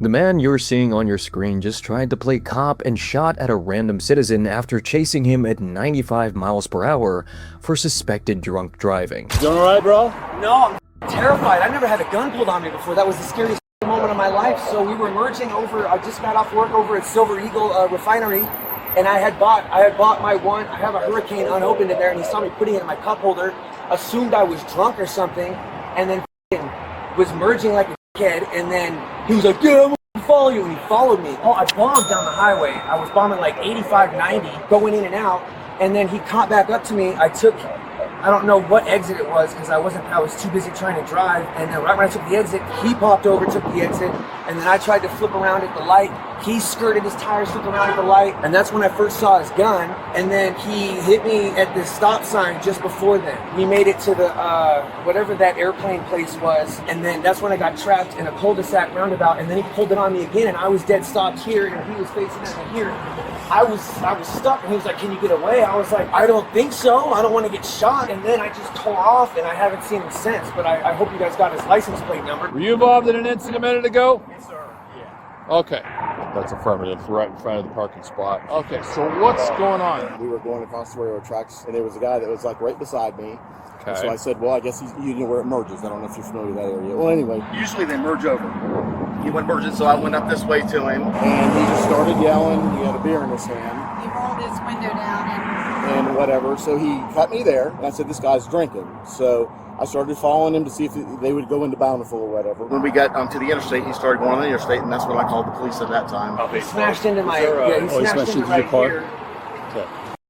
The man you're seeing on your screen just tried to play cop and shot at a random citizen after chasing him at 95 miles per hour for suspected drunk driving. You doing alright, bro? No, I'm terrified. I never had a gun pulled on me before. That was the scariest moment of my life. So we were merging over, I just got off work over at Silver Eagle Refinery, and I had bought my one, I have a Hurricane unopened in there, and he saw me putting it in my cup holder, assumed I was drunk or something, and then was merging like a kid, and then he was like, dude, I'm gonna follow you, and he followed me. Oh, I bombed down the highway. I was bombing like 85, 90, going in and out, and then he caught back up to me. I don't know what exit it was because I was too busy trying to drive, and then right when I took the exit, he popped over, took the exit, and then I tried to flip around at the light. He skirted his tires, flipped around at the light, and that's when I first saw his gun, and then he hit me at the stop sign just before then. We made it to the, whatever that airplane place was, and then that's when I got trapped in a cul-de-sac roundabout, and then he pulled it on me again, and I was dead stopped here, and he was facing at me here. I was stuck, and he was like, can you get away? I was like, I don't think so. I don't want to get shot. And then I just tore off, and I haven't seen him since, but I hope you guys got his license plate number. Were you involved in an incident a minute ago? Yes, sir. Yeah. Okay. That's affirmative, right in front of the parking spot. Okay, so what's going on? We were going across the railroad tracks, and there was a guy that was like right beside me. Okay. So I said, well, I guess you know where it merges. I don't know if you're familiar with that area. Well, anyway, usually they merge over. He went merging, so I went up this way to him, and he just started yelling. He had a beer in his hand. He rolled his window down and whatever. So he cut me there, and I said, this guy's drinking. So I started following him to see if they would go into Bountiful or whatever. When we got to the interstate, he started going on the interstate, and that's when I called the police at that time. He smashed into my, he smashed into your car? here. Okay.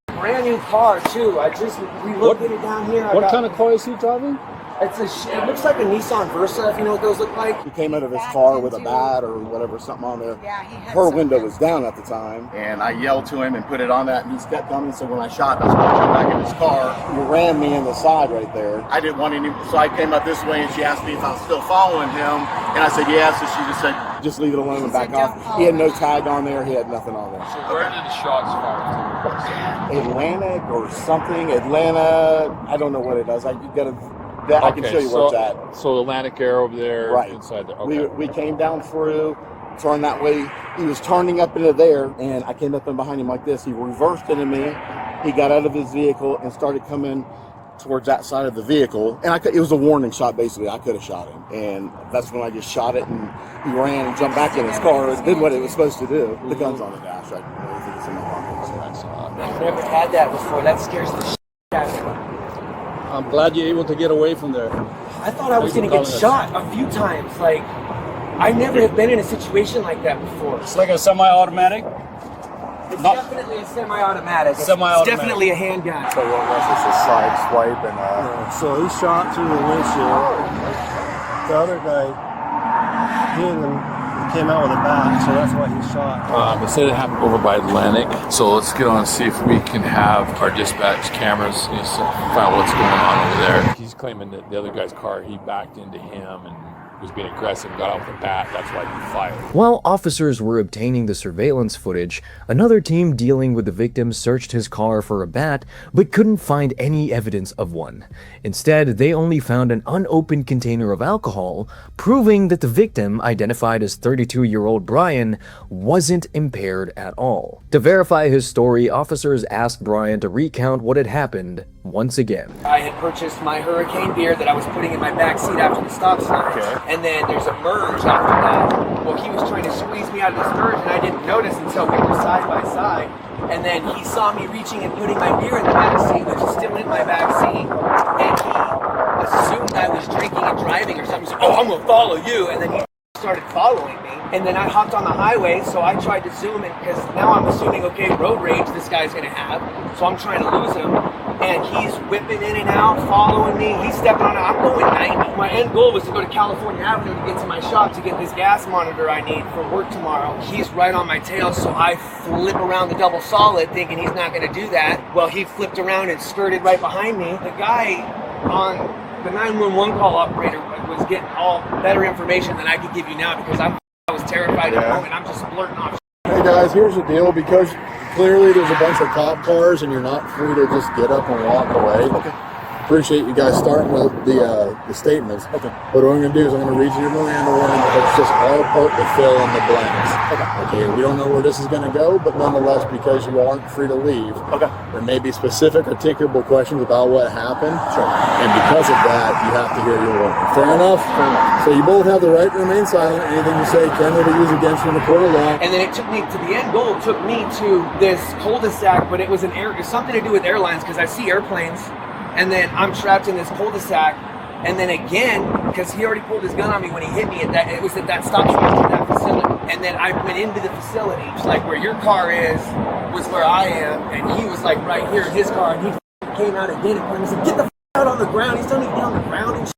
Brand new car too. I just relocated down here. What kind of car is he driving? It looks like a Nissan Versa, if you know what those look like. He came out of his car with a bat or whatever, something on there. Yeah, he had Her some- window was down at the time, and I yelled to him and put it on that, and he kept coming. So when I shot, I was going to come back in his car. He ran me in the side right there. I didn't want any, so I came up this way, and she asked me if I was still following him, and I said yes. So she just said, just leave it alone and back off. He had no tag on there. He had nothing on there. So where did the shots fire? Atlantic or something. Atlanta. I don't know what it does. I can show you where it's at. So Atlantic Air over there, Right inside there. Okay. We came down through, turned that way. He was turning up into there, and I came up in behind him like this. He reversed into me. He got out of his vehicle and started coming towards that side of the vehicle. And it was a warning shot, basically. I could have shot him. And that's when I just shot it, and he ran and jumped back in his car and did what it was supposed to do. The gun's on the dash. I really think it's in my pocket. So that's I've never had that before. That scares the shit out of me. I'm glad you're able to get away from there. I thought I was going to get shot a few times. Like, I never have been in a situation like that before. It's like a semi-automatic. It's definitely a semi-automatic. It's definitely a handgun. So one of us is a side swipe, and So he shot through the windshield. The other guy hit him. Came out with a bat, so that's why he shot. They said it happened over by Atlantic, so let's get on and see if we can have our dispatch cameras find out what's going on over there. He's claiming that the other guy's car, he backed into him and was being aggressive, got out with a bat. That's why he fired. While officers were obtaining the surveillance footage, another team dealing with the victim searched his car for a bat, but couldn't find any evidence of one. Instead, they only found an unopened container of alcohol, proving that the victim, identified as 32-year-old Brian, wasn't impaired at all. To verify his story, officers asked Brian to recount what had happened once again. I had purchased my Hurricane beer that I was putting in my back seat after the stop sign. Okay. And then there's a merge after that. Well, he was trying to squeeze me out of this merge, and I didn't notice until we were side by side. And then he saw me reaching and putting my beer in the back seat, which is still in my back seat. And he assumed I was drinking and driving or something. He said, oh, I'm gonna follow you. And then he started following me. And then I hopped on the highway, so I tried to zoom in, because now I'm assuming, okay, road rage this guy's gonna have. So I'm trying to lose him. And he's whipping in and out, following me. He's stepping on it. I'm going 90. My end goal was to go to California Avenue to get to my shop to get this gas monitor I need for work tomorrow. He's right on my tail, so I flip around the double solid thinking he's not going to do that. Well, he flipped around and skirted right behind me. The guy on the 911 call operator was getting all better information than I could give you now, because I was terrified at the moment. I'm just blurting off. hey guys, here's the deal. Because clearly there's a bunch of cop cars, and you're not free to just get up and walk away. appreciate you guys starting with the statements. Okay. But what I'm going to do is I'm going to read you your Miranda warning. It's just our part to fill in the blanks. Okay. We don't know where this is going to go, but nonetheless, because you aren't free to leave, there may be specific articulable questions about what happened. Sure. And because of that, you have to hear your warning. Fair enough? Fair enough. So you both have the right to remain silent. Anything you say can be used against you in the court of law. And then it took me to the end goal. Took me to this cul-de-sac, but it was something to do with airlines because I see airplanes, and then I'm trapped in this cul-de-sac, and then again because he already pulled his gun on me when he hit me at that stop sign to that facility, and then I went into the facility, just like where your car was where I am, and he was like right here in his car, and he came out again and said, "Get the out on the ground." He's telling me to get on the ground and shit.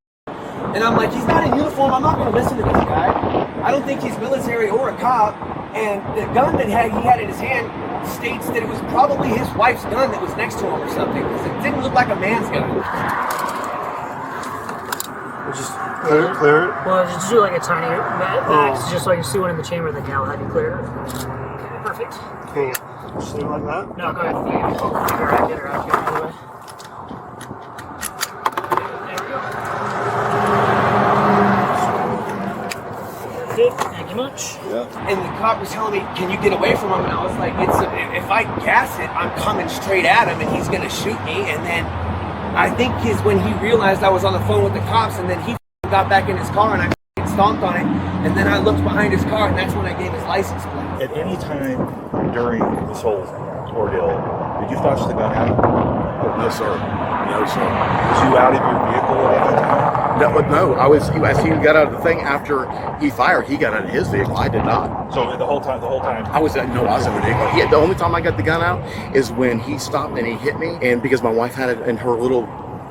And I'm like, he's not in uniform. I'm not going to listen to this guy. I don't think he's military or a cop. And the gun that he had in his hand states that it was probably his wife's gun that was next to him or something, because it didn't look like a man's gun. Just clear it. Well, just do like a tiny max, just so I can see one in the chamber. Then I'll have you clear it. Okay, perfect. Cool. Just do it like that. No, go ahead. Get her out of the way. Thank you much. Yeah. And the cop was telling me, "Can you get away from him?" And I was like, if I gas it, I'm coming straight at him and he's gonna shoot me. And then I think is when he realized I was on the phone with the cops, and then he got back in his car and I stomped on it. And then I looked behind his car, and that's when I gave his license plate. At any time during this whole ordeal, did you flash the gun out? No, sir. No, sir. Was you out of your vehicle at any time? No, I was. As he got out of the thing after he fired, he got out of his vehicle. I did not. So the whole time. I was in the vehicle. The only time I got the gun out is when he stopped and he hit me, and because my wife had it in her little.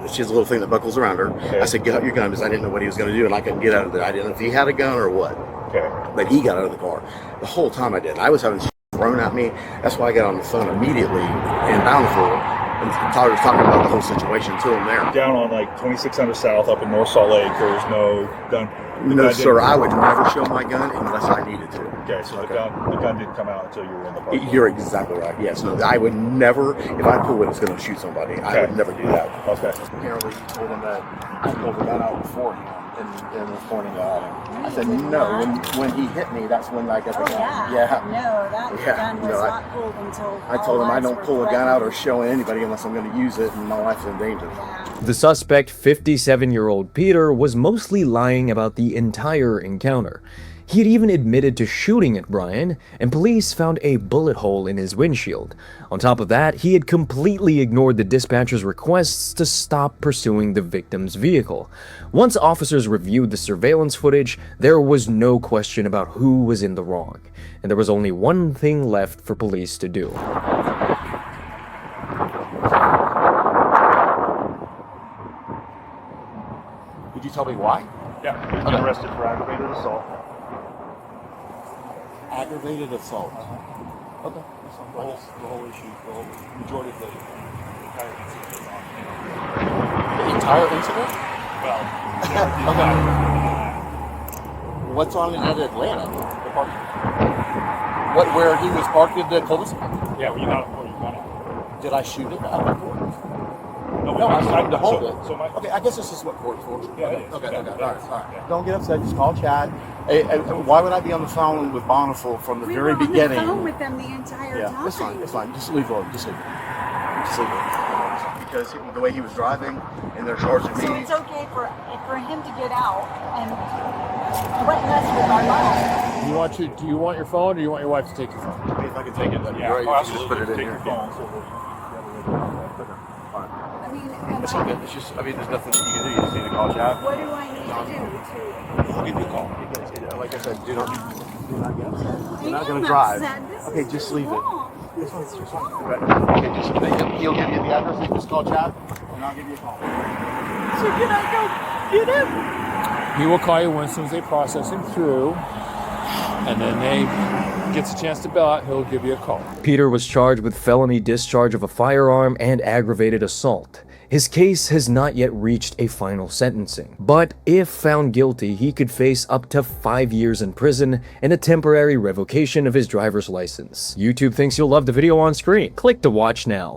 She has a little thing that buckles around her. Okay. I said, "Get out your gun," because I didn't know what he was going to do, and I couldn't get out of there. I didn't know if he had a gun or what. Okay. But he got out of the car. The whole time I did. I was having thrown at me. That's why I got on the phone immediately in Bountiful. And Tyler was talking about the whole situation to him there. Down on like 2600 South up in North Salt Lake, there was no gun. No, sir. I would never show my gun unless I needed to. Okay, so the gun didn't come out until you were in the park. You're exactly right. Yes, no, I would never. If I pull it, it's going to shoot somebody. I would never do that. Okay. Apparently, he told him that I pulled the gun out before him and was pointing at him. I said no. When he hit me, that's when I got the gun. No, that gun was not pulled until. I told him I don't pull a gun out or show anybody unless I'm going to use it, and my life's in danger. The suspect, 57-year-old Peter, was mostly lying about the entire encounter. He had even admitted to shooting at Brian, and police found a bullet hole in his windshield. On top of that, he had completely ignored the dispatcher's requests to stop pursuing the victim's vehicle. Once officers reviewed the surveillance footage, there was no question about who was in the wrong, and there was only one thing left for police to do. Could you tell me why? Yeah, he's been arrested for aggravated assault. Aggravated assault. Okay. The whole issue, the whole majority of the entire incident is on him. The entire incident? Well, okay. What's on at Atlanta? the parking. Where he was parked in the cul-de-sac? Yeah, well, you got it. Did I shoot it? I don't know. No, I tried to hold it. So Okay, I guess this is what court's for. Yeah, Okay, it is. okay, Yeah, all it right, is. all right. Yeah. Don't get upset, just call Chad. And why would I be on the phone with Bonneville from the very beginning? We were on the phone with them the entire time. It's fine, it's fine. Just leave it, just leave it. Just leave it. Because the way he was driving, and they're charging me. So it's okay for him to get out and threaten us with our lives. Do you want your phone, or do you want your wife to take your phone? If I could take it, that'd be Yeah, great. well, If you just put it in take here. your phone. I mean, It's okay. It's just, there's nothing that you can do. You just need to call Chad. what do I need to do I'll give you a call. Like I said, do not get upset. You're not I going am to drive. upset. This Okay, is just leave it. wrong. It's fine, it's fine. Okay, he'll give you the address. You just call Chad, and I'll give you a call. So can I go get him? He will call you as soon as they process him through, and then they gets a chance to bail out, he'll give you a call. Peter was charged with felony discharge of a firearm and aggravated assault. His case has not yet reached a final sentencing, but if found guilty, he could face up to 5 years in prison and a temporary revocation of his driver's license. YouTube thinks you'll love the video on screen. Click to watch now.